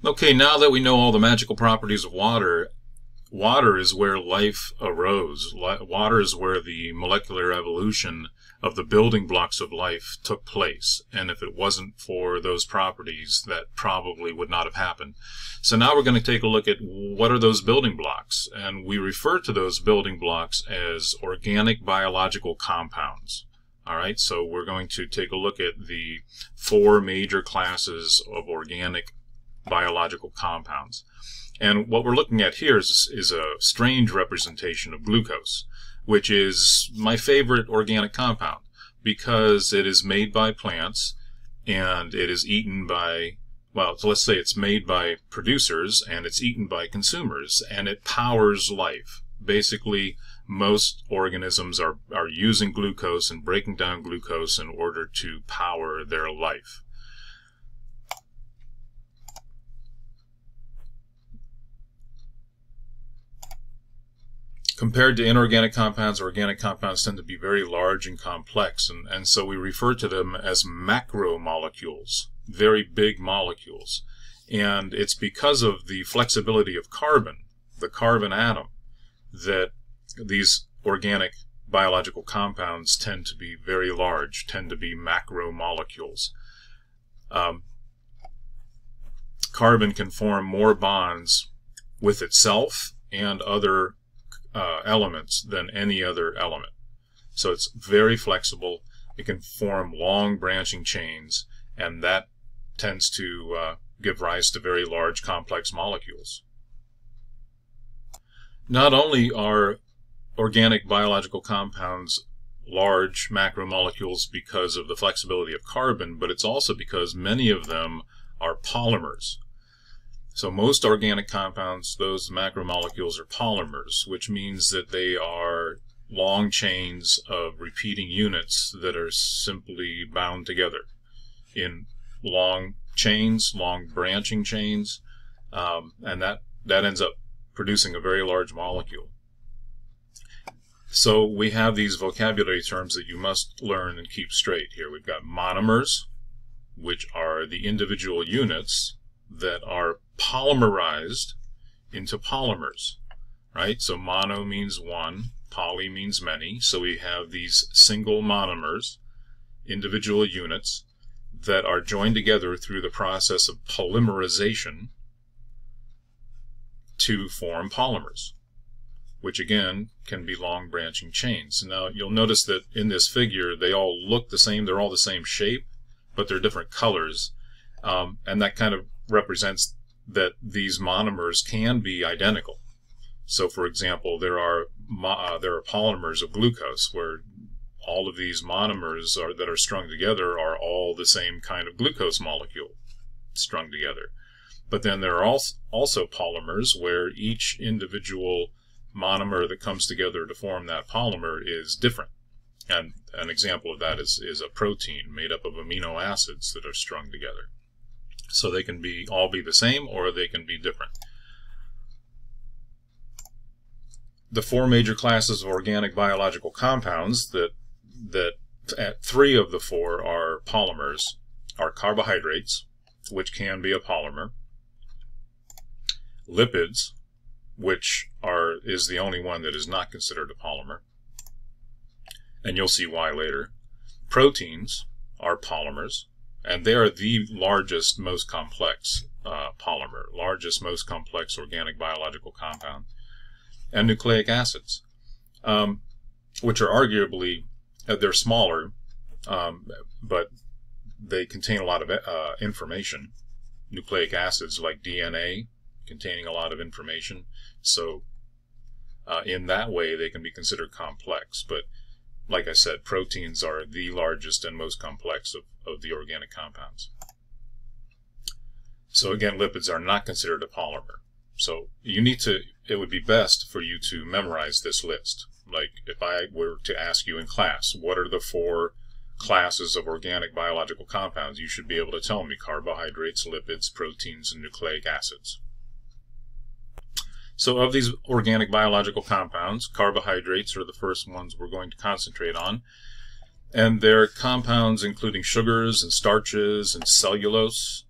Okay, now that we know all the magical properties of water, water is where life arose. Water is where the molecular evolution of the building blocks of life took place. And if it wasn't for those properties, that probably would not have happened. So now we're going to take a look at what are those building blocks. And we refer to those building blocks as organic biological compounds. All right, so we're going to take a look at the four major classes of organic biological compounds. And what we're looking at here is a strange representation of glucose, which is my favorite organic compound because it is made by plants and it is eaten by, well, so let's say it's made by producers and it's eaten by consumers, and it powers life. Basically, most organisms are using glucose and breaking down glucose in order to power their life. Compared to inorganic compounds, organic compounds tend to be very large and complex, and so we refer to them as macromolecules, very big molecules. And it's because of the flexibility of carbon, the carbon atom, that these organic biological compounds tend to be very large, tend to be macromolecules. Carbon can form more bonds with itself and other elements than any other element. So it's very flexible. It can form long branching chains, and that tends to give rise to very large complex molecules. Not only are organic biological compounds large macromolecules because of the flexibility of carbon, but it's also because many of them are polymers. So most organic compounds, those macromolecules, are polymers, which means that they are long chains of repeating units that are simply bound together in long chains, long branching chains, and that ends up producing a very large molecule. So we have these vocabulary terms that you must learn and keep straight here. We've got monomers, which are the individual units that are polymerized into polymers, right? So mono means one, poly means many. So we have these single monomers, individual units, that are joined together through the process of polymerization to form polymers, which again can be long branching chains. Now you'll notice that in this figure they all look the same, they're all the same shape, but they're different colors, and that kind of represents that these monomers can be identical. So for example, there are polymers of glucose where all of these monomers that are strung together are all the same kind of glucose molecule strung together. But then there are also polymers where each individual monomer that comes together to form that polymer is different. And an example of that is a protein made up of amino acids that are strung together. So they can all be the same, or they can be different. The four major classes of organic biological compounds that three of the four are polymers are carbohydrates, which can be a polymer, lipids, which is the only one that is not considered a polymer, and you'll see why later. Proteins are polymers, and they are the largest, most complex polymer, largest, most complex organic biological compound. And nucleic acids, which are arguably, they're smaller, but they contain a lot of information. Nucleic acids like DNA containing a lot of information. So in that way they can be considered complex. But like I said, proteins are the largest and most complex of the organic compounds. So again, lipids are not considered a polymer. So it would be best for you to memorize this list. Like if I were to ask you in class, what are the four classes of organic biological compounds, you should be able to tell me carbohydrates, lipids, proteins, and nucleic acids. So of these organic biological compounds, carbohydrates are the first ones we're going to concentrate on. And they're compounds including sugars and starches and cellulose.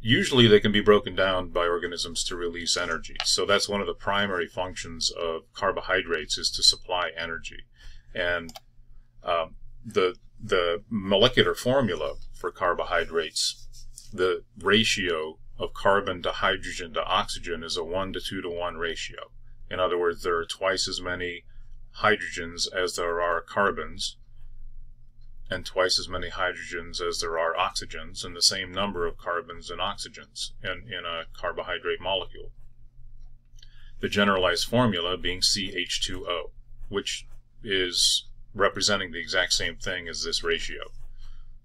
usually they can be broken down by organisms to release energy. So that's one of the primary functions of carbohydrates, is to supply energy. And the molecular formula for carbohydrates, the ratio of carbon to hydrogen to oxygen is a 1 to 2 to 1 ratio. In other words, there are twice as many hydrogens as there are carbons, and twice as many hydrogens as there are oxygens, and the same number of carbons and oxygens in a carbohydrate molecule. The generalized formula being CH2O, which is representing the exact same thing as this ratio.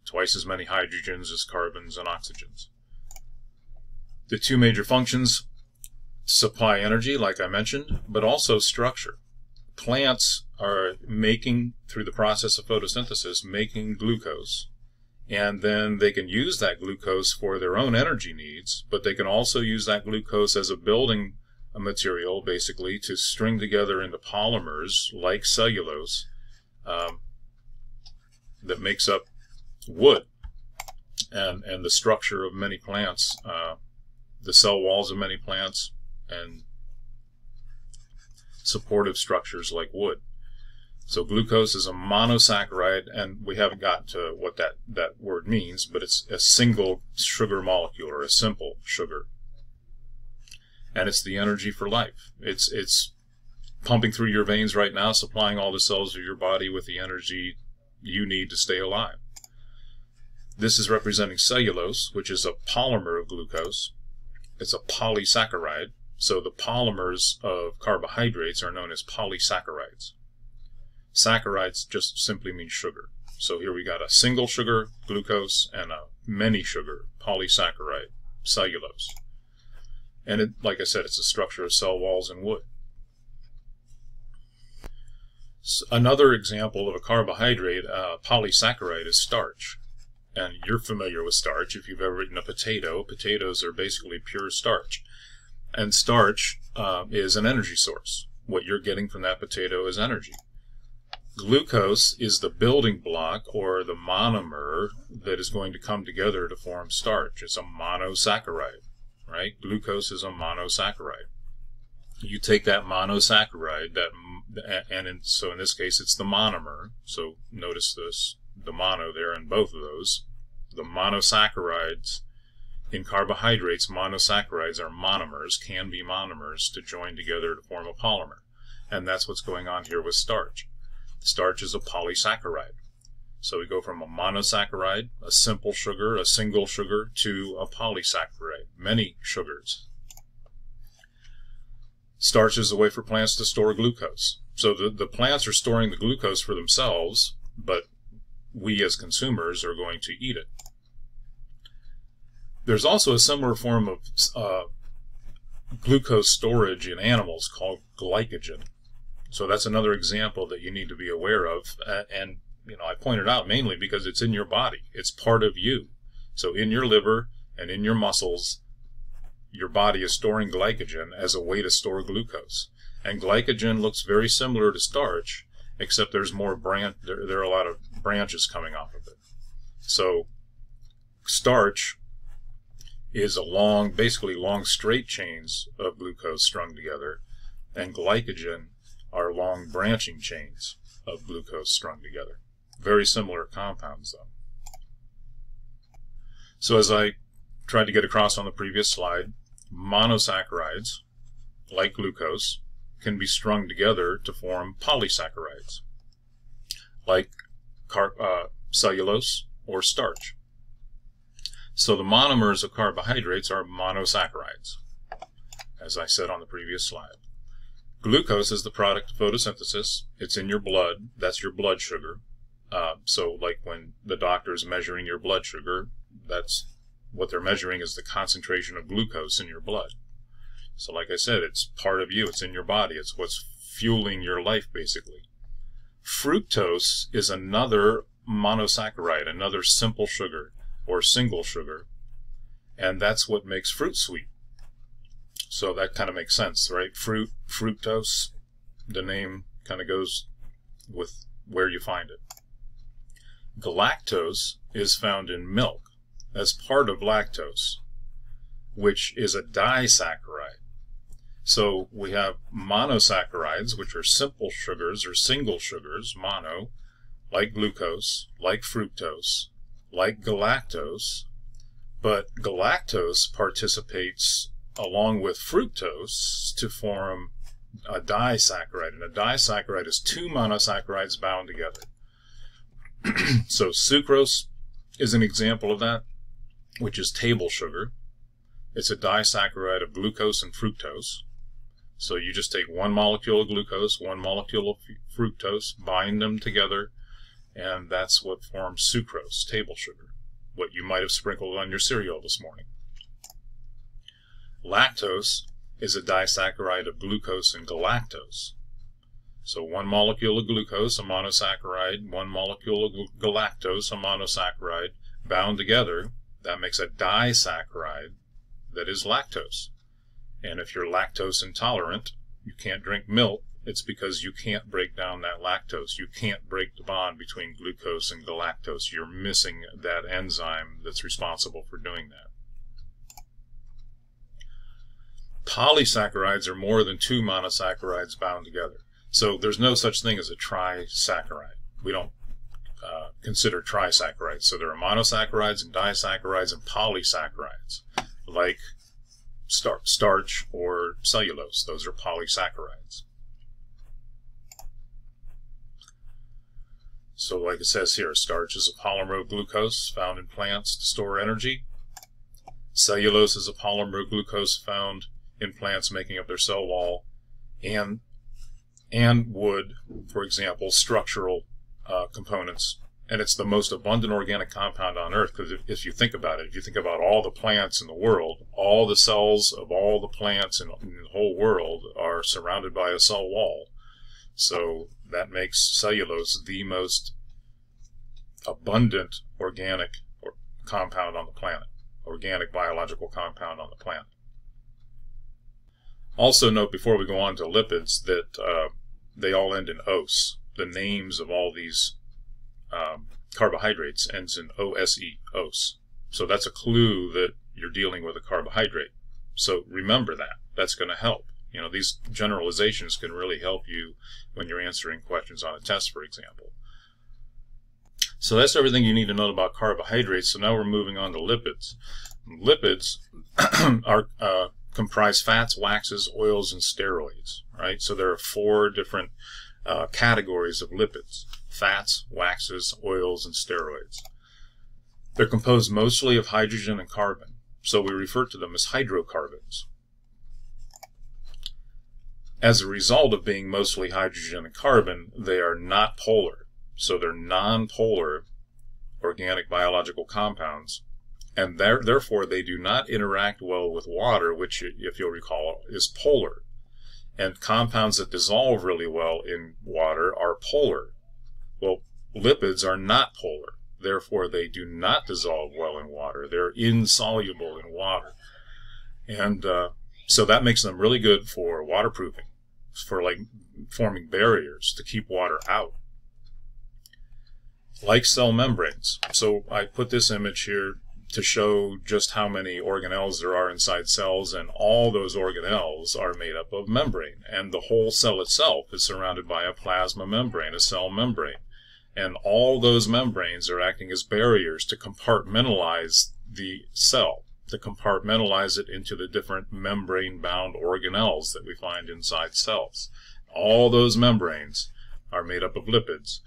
Twice as many hydrogens as carbons and oxygens. The two major functions: supply energy, like I mentioned, but also structure. Plants are making, through the process of photosynthesis, making glucose, and then they can use that glucose for their own energy needs, but they can also use that glucose as a building material, basically, to string together into polymers like cellulose that makes up wood and the structure of many plants, the cell walls of many plants, and supportive structures like wood. So glucose is a monosaccharide, and we haven't gotten to what that word means, but it's a single sugar molecule, or a simple sugar. And it's the energy for life. It's pumping through your veins right now, supplying all the cells of your body with the energy you need to stay alive. This is representing cellulose, which is a polymer of glucose. It's a polysaccharide. So the polymers of carbohydrates are known as polysaccharides. Saccharides just simply mean sugar. So here we got a single sugar, glucose, and a many sugar, polysaccharide, cellulose. And it, like I said, it's a structure of cell walls and wood. So another example of a carbohydrate, polysaccharide, is starch. And you're familiar with starch if you've ever eaten a potato. Potatoes are basically pure starch. And starch is an energy source. What you're getting from that potato is energy. Glucose is the building block, or the monomer, that is going to come together to form starch. It's a monosaccharide, right? Glucose is a monosaccharide. You take that monosaccharide, so in this case it's the monomer. So notice this, the mono there in both of those. The monosaccharides in carbohydrates, monosaccharides are monomers, can be monomers, to join together to form a polymer. And that's what's going on here with starch. Starch is a polysaccharide. So we go from a monosaccharide, a simple sugar, a single sugar, to a polysaccharide, many sugars. Starch is a way for plants to store glucose. So the plants are storing the glucose for themselves, but we as consumers are going to eat it. There's also a similar form of glucose storage in animals called glycogen. So that's another example that you need to be aware of. And I pointed out mainly because it's in your body. It's part of you. So in your liver and in your muscles, your body is storing glycogen as a way to store glucose. And glycogen looks very similar to starch, except there's more there are a lot of branches coming off of it. So starch is basically long straight chains of glucose strung together, and glycogen are long branching chains of glucose strung together. Very similar compounds, though. So as I tried to get across on the previous slide, monosaccharides, like glucose, can be strung together to form polysaccharides, like cellulose or starch. So the monomers of carbohydrates are monosaccharides, as I said on the previous slide. Glucose is the product of photosynthesis. It's in your blood. That's your blood sugar. So like when the doctor is measuring your blood sugar, that's what they're measuring, is the concentration of glucose in your blood. So like I said, it's part of you. It's in your body. It's what's fueling your life, basically. Fructose is another monosaccharide, another simple sugar or single sugar, and that's what makes fruit sweet. So that kind of makes sense, right? Fructose, the name kind of goes with where you find it. Galactose is found in milk as part of lactose. which is a disaccharide. So we have monosaccharides, which are simple sugars or single sugars, mono, like glucose, like fructose, like galactose, but galactose participates along with fructose to form a disaccharide, and a disaccharide is two monosaccharides bound together. So sucrose is an example of that, which is table sugar. It's a disaccharide of glucose and fructose. So you just take one molecule of glucose, one molecule of fructose, bind them together, and that's what forms sucrose, table sugar, what you might have sprinkled on your cereal this morning. Lactose is a disaccharide of glucose and galactose. So one molecule of glucose, a monosaccharide, one molecule of galactose, a monosaccharide, bound together, that makes a disaccharide that is lactose. And if you're lactose intolerant, you can't drink milk, it's because you can't break down that lactose. You can't break the bond between glucose and galactose. You're missing that enzyme that's responsible for doing that. Polysaccharides are more than two monosaccharides bound together. So there's no such thing as a trisaccharide. We don't consider trisaccharides. So there are monosaccharides and disaccharides and polysaccharides, like starch or cellulose. Those are polysaccharides. So like it says here, starch is a polymer of glucose found in plants to store energy. Cellulose is a polymer of glucose found in plants making up their cell wall, and wood, for example, structural components. And it's the most abundant organic compound on Earth, because if you think about it, if you think about all the plants in the world, all the cells of all the plants in the whole world are surrounded by a cell wall. So that makes cellulose the most abundant organic compound on the planet, organic biological compound on the planet. Also note, before we go on to lipids, that they all end in ose. The names of all these carbohydrates ends in OSE, ose. So that's a clue that you're dealing with a carbohydrate. So remember that. That's going to help. You know, these generalizations can really help you when you're answering questions on a test, for example. So that's everything you need to know about carbohydrates. So now we're moving on to lipids. Lipids are comprise fats, waxes, oils, and steroids, right? So there are four different categories of lipids: fats, waxes, oils, and steroids. They're composed mostly of hydrogen and carbon, so we refer to them as hydrocarbons. As a result of being mostly hydrogen and carbon, they are not polar, so they're non-polar organic biological compounds, and therefore they do not interact well with water, which, if you'll recall, is polar. And compounds that dissolve really well in water are polar. Well, lipids are not polar, therefore they do not dissolve well in water. They're insoluble in water. And so that makes them really good for waterproofing, for like forming barriers to keep water out. Like cell membranes. So I put this image here to show just how many organelles there are inside cells, and all those organelles are made up of membrane, and the whole cell itself is surrounded by a plasma membrane, a cell membrane, and all those membranes are acting as barriers to compartmentalize the cell, to compartmentalize it into the different membrane-bound organelles that we find inside cells. All those membranes are made up of lipids,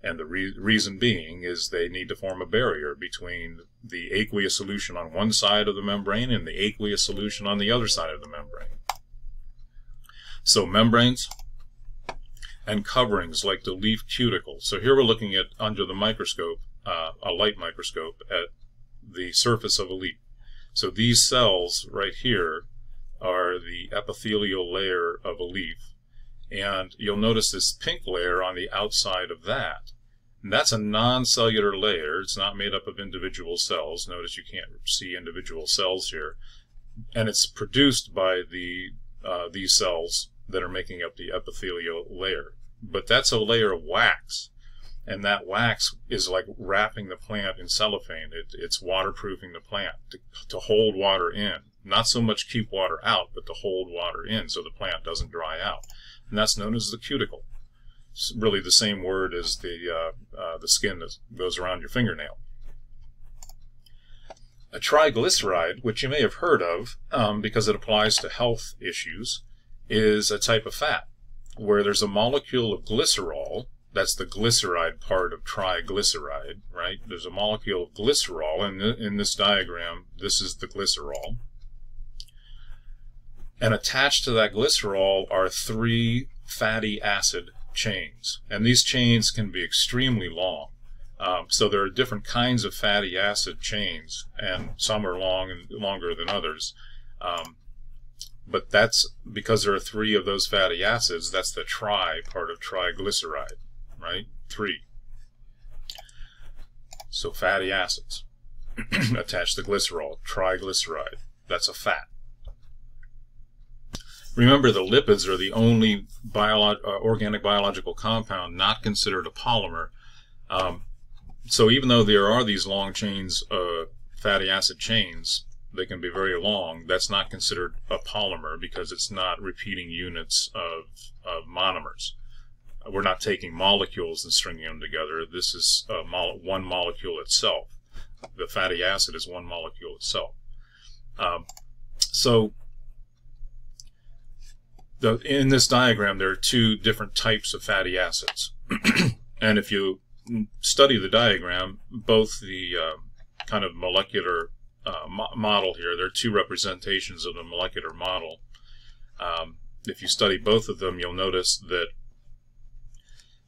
and the reason being is they need to form a barrier between the aqueous solution on one side of the membrane and the aqueous solution on the other side of the membrane. So membranes and coverings like the leaf cuticle. So here we're looking at, under the microscope, a light microscope, at the surface of a leaf. So these cells right here are the epithelial layer of a leaf. And you'll notice this pink layer on the outside of that. And that's a non-cellular layer. It's not made up of individual cells. Notice you can't see individual cells here. And it's produced by these cells that are making up the epithelial layer. But that's a layer of wax. And that wax is like wrapping the plant in cellophane. It's waterproofing the plant to hold water in. Not so much keep water out, but to hold water in so the plant doesn't dry out. And that's known as the cuticle. It's really the same word as the skin that goes around your fingernail. A triglyceride, which you may have heard of because it applies to health issues, is a type of fat where there's a molecule of glycerol. That's the glyceride part of triglyceride, right? There's a molecule of glycerol, and in this diagram, this is the glycerol. And attached to that glycerol are 3 fatty acid chains. And these chains can be extremely long. So there are different kinds of fatty acid chains, and some are long and longer than others. But that's because there are 3 of those fatty acids. That's the tri part of triglyceride. Right? 3. So fatty acids attached to glycerol, triglyceride. That's a fat. Remember, the lipids are the only organic biological compound not considered a polymer. So even though there are these long chains, fatty acid chains, they can be very long. That's not considered a polymer because it's not repeating units of monomers. We're not taking molecules and stringing them together. This is one molecule itself. The fatty acid is one molecule itself. In this diagram, there are 2 different types of fatty acids. And if you study the diagram, both the kind of molecular model here, there are 2 representations of the molecular model. If you study both of them, you'll notice that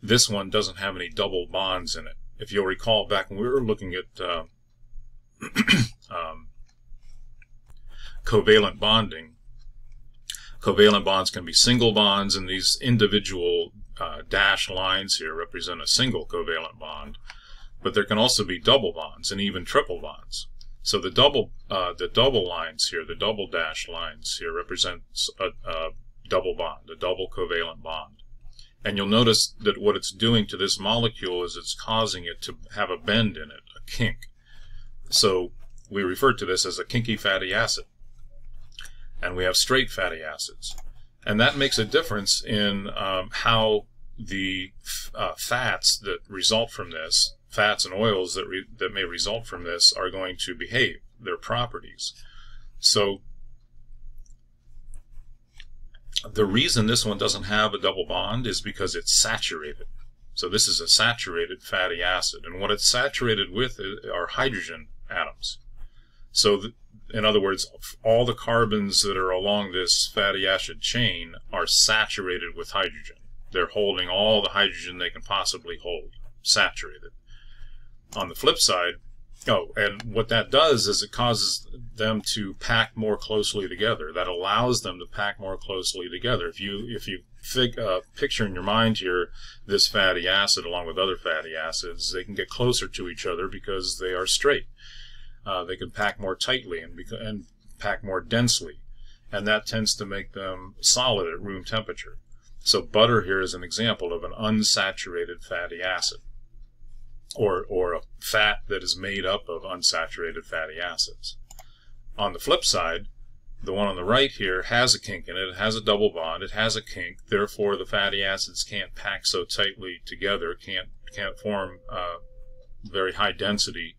this one doesn't have any double bonds in it. If you'll recall back when we were looking at covalent bonding, covalent bonds can be single bonds, and these individual dashed lines here represent a single covalent bond. But there can also be double bonds and even triple bonds. So the double lines here, the double dashed lines here, represents a double bond, a double covalent bond. And you'll notice that what it's doing to this molecule is it's causing it to have a bend in it, a kink. So we refer to this as a kinky fatty acid. And we have straight fatty acids. And that makes a difference in how the fats that result from this, fats and oils that may result from this, are going to behave, their properties. So the reason this one doesn't have a double bond is because it's saturated. So this is a saturated fatty acid, and what it's saturated with are hydrogen atoms. So in other words, all the carbons that are along this fatty acid chain are saturated with hydrogen. They're holding all the hydrogen they can possibly hold, saturated. On the flip side, and what that does is it causes them to pack more closely together. That allows them to pack more closely together. If you picture in your mind here this fatty acid along with other fatty acids, they can get closer to each other because they are straight. They can pack more tightly and pack more densely, and that tends to make them solid at room temperature. So butter here is an example of an unsaturated fatty acid, or a fat that is made up of unsaturated fatty acids. On the flip side, the one on the right here has a kink in it. It has a double bond. It has a kink. Therefore, the fatty acids can't pack so tightly together, can't form very high density,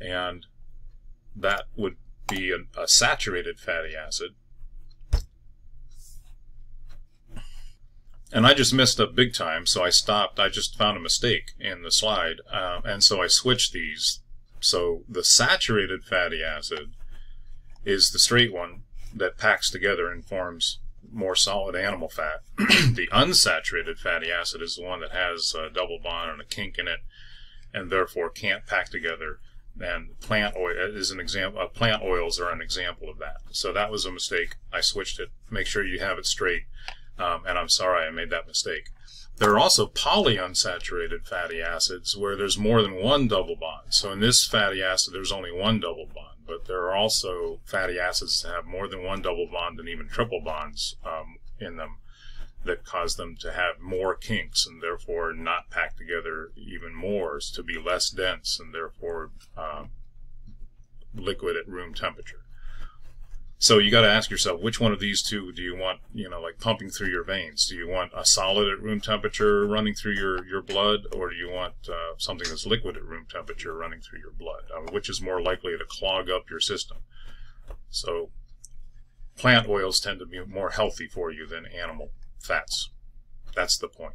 and that would be a saturated fatty acid. And I just messed up big time, so I stopped. I just found a mistake in the slide, and so I switched these. So the saturated fatty acid is the straight one that packs together and forms more solid animal fat. The unsaturated fatty acid is the one that has a double bond and a kink in it, and therefore can't pack together. And plant oil is an example. Plant oils are an example of that. So that was a mistake. I switched it. Make sure you have it straight. And I'm sorry I made that mistake. There are also polyunsaturated fatty acids where there's more than one double bond. So in this fatty acid, there's only one double bond. But there are also fatty acids that have more than one double bond and even triple bonds in them. that cause them to have more kinks and therefore not pack together even more, to be less dense and therefore liquid at room temperature. So you got to ask yourself, which one of these two do you want, like pumping through your veins? Do you want a solid at room temperature running through your blood, or do you want something that's liquid at room temperature running through your blood? Which is more likely to clog up your system? So plant oils tend to be more healthy for you than animal fats. That's the point.